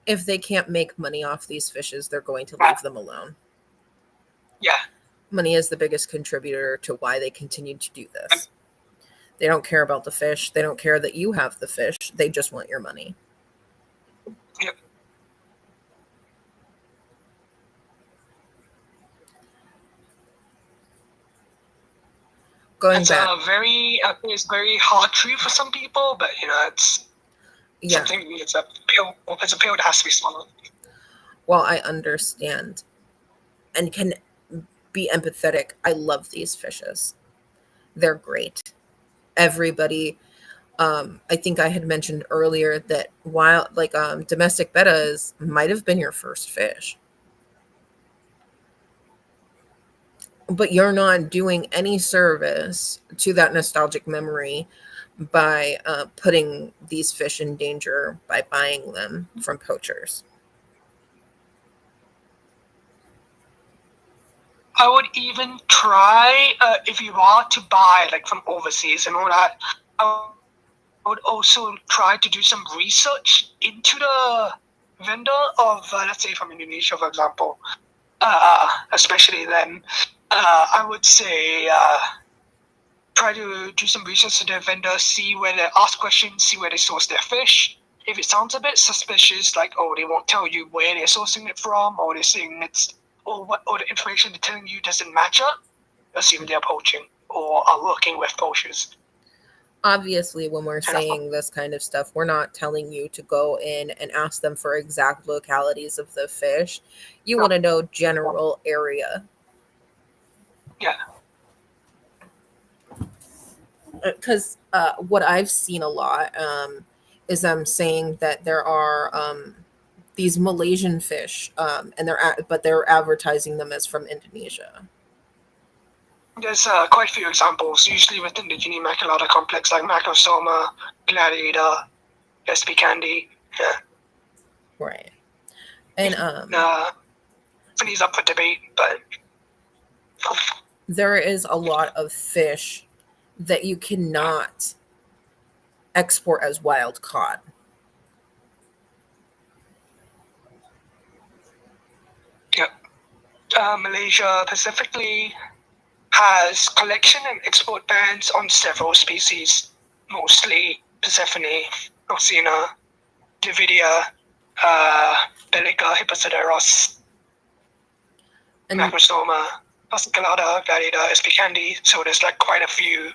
If they can't make money off these fishes, they're going to leave them alone.
Yeah.
Money is the biggest contributor to why they continue to do this. They don't care about the fish. They don't care that you have the fish. They just want your money.
Yep. It's very hard truth for some people, but it's something. It's a pill. It's a pill that has to be swallowed.
Well, I understand, and can be empathetic. I love these fishes. They're great. Everybody. I think I had mentioned earlier that domestic bettas might have been your first fish. But you're not doing any service to that nostalgic memory by putting these fish in danger by buying them from poachers.
I would even try, if you are to buy from overseas and all that, I would also try to do some research into the vendor of, let's say from Indonesia, for example, especially then. I would say try to do some research to their vendor, ask questions, see where they source their fish. If it sounds a bit suspicious, they won't tell you where they're sourcing it from, or they're saying or the information they're telling you doesn't match up, assume they're poaching or are working with poachers.
Obviously, when we're
And of course,
saying this kind of stuff, we're not telling you to go in and ask them for exact localities of the fish. You want to know general area.
yeah,
Because what I've seen a lot is them saying that there are these Malaysian fish, and but they're advertising them as from Indonesia.
there's quite a few examples, usually within the Unimaculata complex, like Macrosoma, Gladiator, SP Candy. Yeah.
Right. And
He's up for debate, but
there is a lot of fish that you cannot export as wild caught.
yeah. Malaysia specifically has collection and export bans on several species, mostly Persephone, Rosina, Lividia, Bellica, Hippoceteros,
And
Macrosoma, Fasciculata, Gladiator, SP Candy. So there's like quite a few.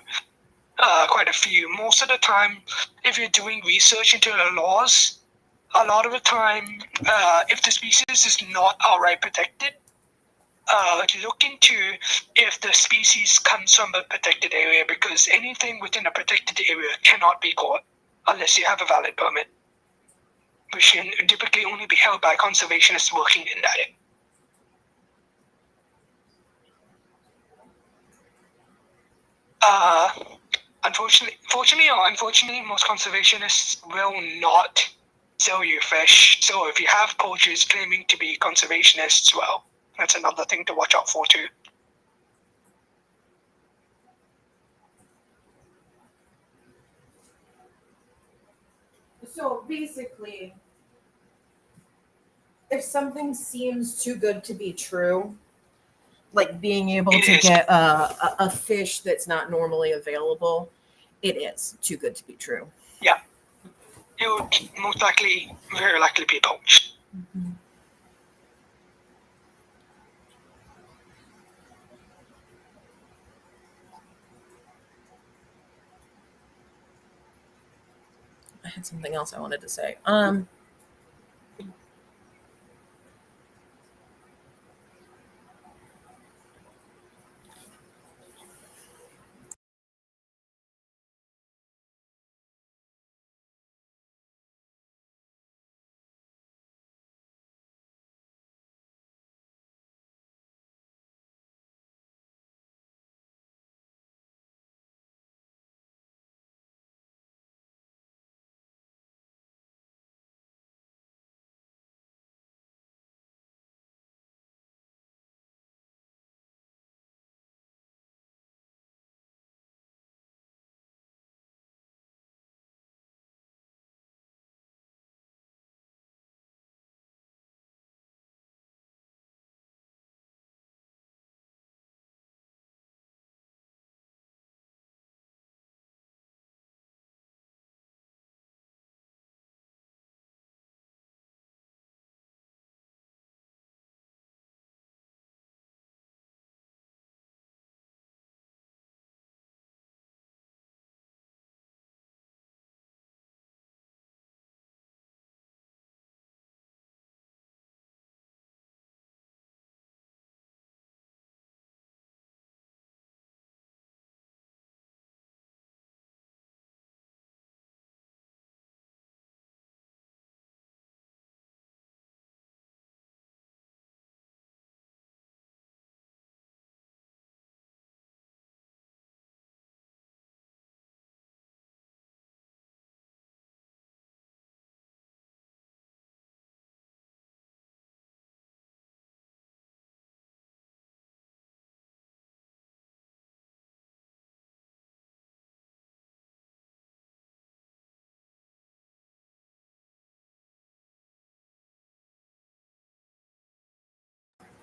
Most of the time, if you're doing research into the laws, a lot of the time, if the species is not outright protected, look into if the species comes from a protected area, because anything within a protected area cannot be caught unless you have a valid permit, which can typically only be held by conservationists working in that area. Fortunately or unfortunately, most conservationists will not sell you fish. So if you have poachers claiming to be conservationists, well, that's another thing to watch out for too.
so basically, if something seems too good to be true, like being able
It
to
is,
get a fish that's not normally available, it is too good to be true.
yeah, it would very likely be poached.
Mm-hmm. I had something else I wanted to say.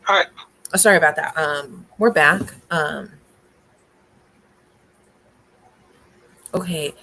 All right.
Sorry about that. We're back. Okay.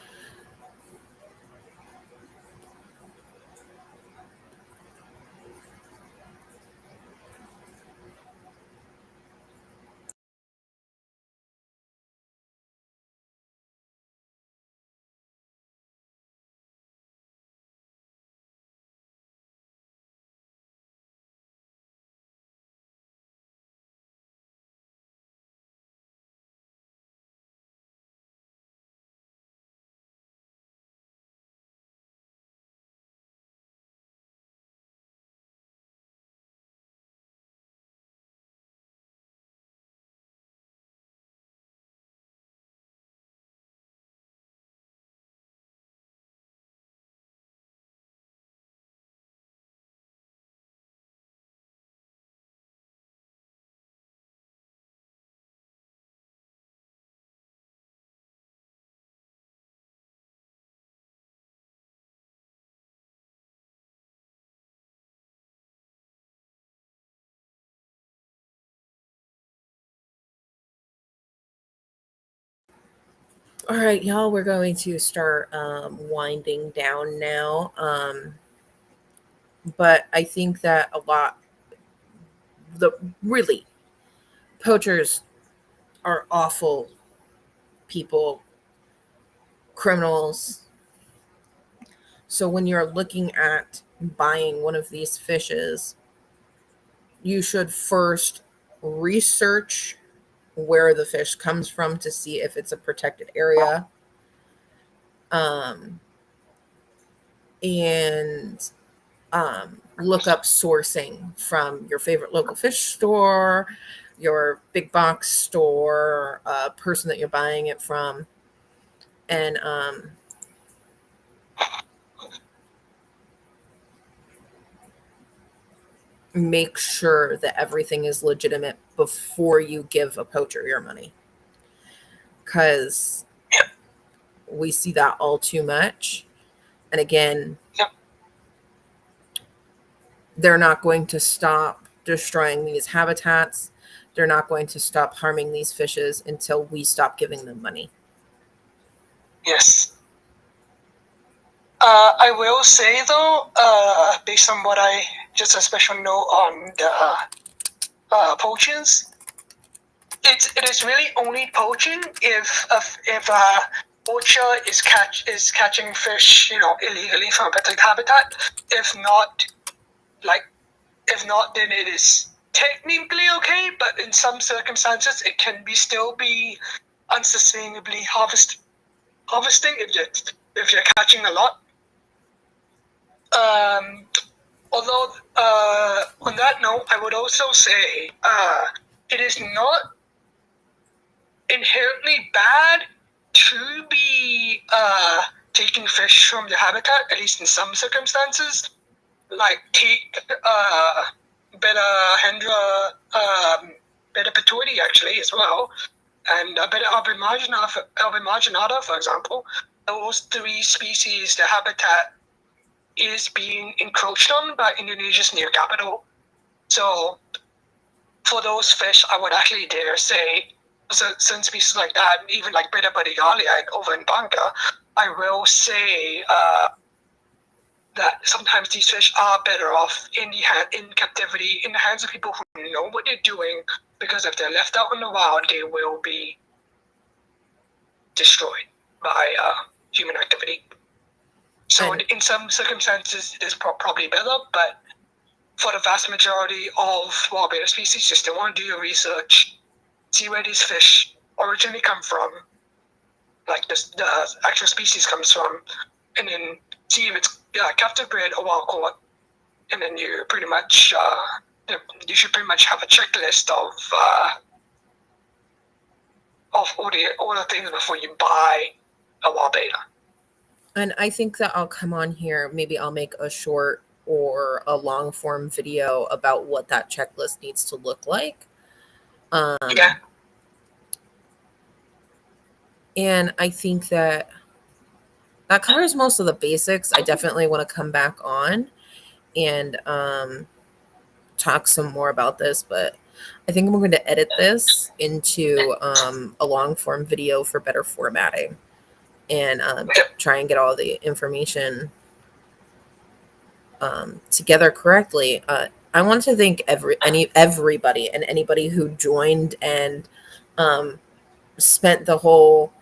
All right, y'all, we're going to start winding down now. But I think that a lot, the really, poachers are awful people, criminals. So when you're looking at buying one of these fishes, you should first research where the fish comes from to see if it's a protected area. Um, and look up sourcing from your favorite local fish store, your big box store, person that you're buying it from, and make sure that everything is legitimate before you give a poacher your money. Because
Yep.
we see that all too much. And again,
Yep.
they're not going to stop destroying these habitats. They're not going to stop harming these fishes until we stop giving them money.
Yes. I will say though, based on what I just a special note on the poachers, it is really only poaching if a poacher is catching fish, illegally from a protected habitat. If not, then it is technically okay, but in some circumstances it can still be unsustainably harvesting if you're catching a lot. Although, on that note, I would also say it is not inherently bad to be taking fish from the habitat, at least in some circumstances. Like take Betta Hendra, Betta Pituity actually as well, and Betta albimarginata, for example. Those three species, the habitat is being encroached on by Indonesia's new capital. So for those fish, I would actually dare say, certain species like that, even like Betta badigalia over in Bangka, I will say that sometimes these fish are better off in captivity, in the hands of people who know what they're doing, because if they're left out in the wild, they will be destroyed by human activity. So in some circumstances, it is probably better, but for the vast majority of wild betta species, you still want to do your research, see where these fish originally come from, like the actual species comes from, and then see if it's captive bred or wild caught, and then you pretty much you should pretty much have a checklist of all the things before you buy a wild betta.
And I think that I'll come on here. Maybe I'll make a short or a long form video about what that checklist needs to look like.
Yeah.
And I think that covers most of the basics. I definitely want to come back on and talk some more about this, but I think I'm going to edit this into a long form video for better formatting and try and get all the information together correctly. I want to thank everybody and anybody who joined and spent the whole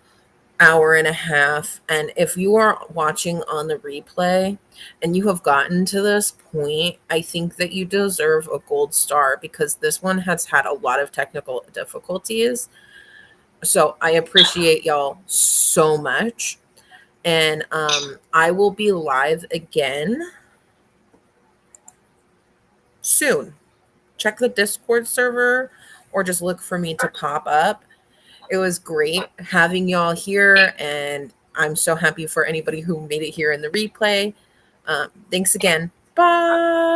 hour and a half. And if you are watching on the replay and you have gotten to this point, I think that you deserve a gold star, because this one has had a lot of technical difficulties. So I appreciate y'all so much. And I will be live again soon. Check the Discord server or just look for me to pop up. It was great having y'all here, and I'm so happy for anybody who made it here in the replay. Thanks again. Bye.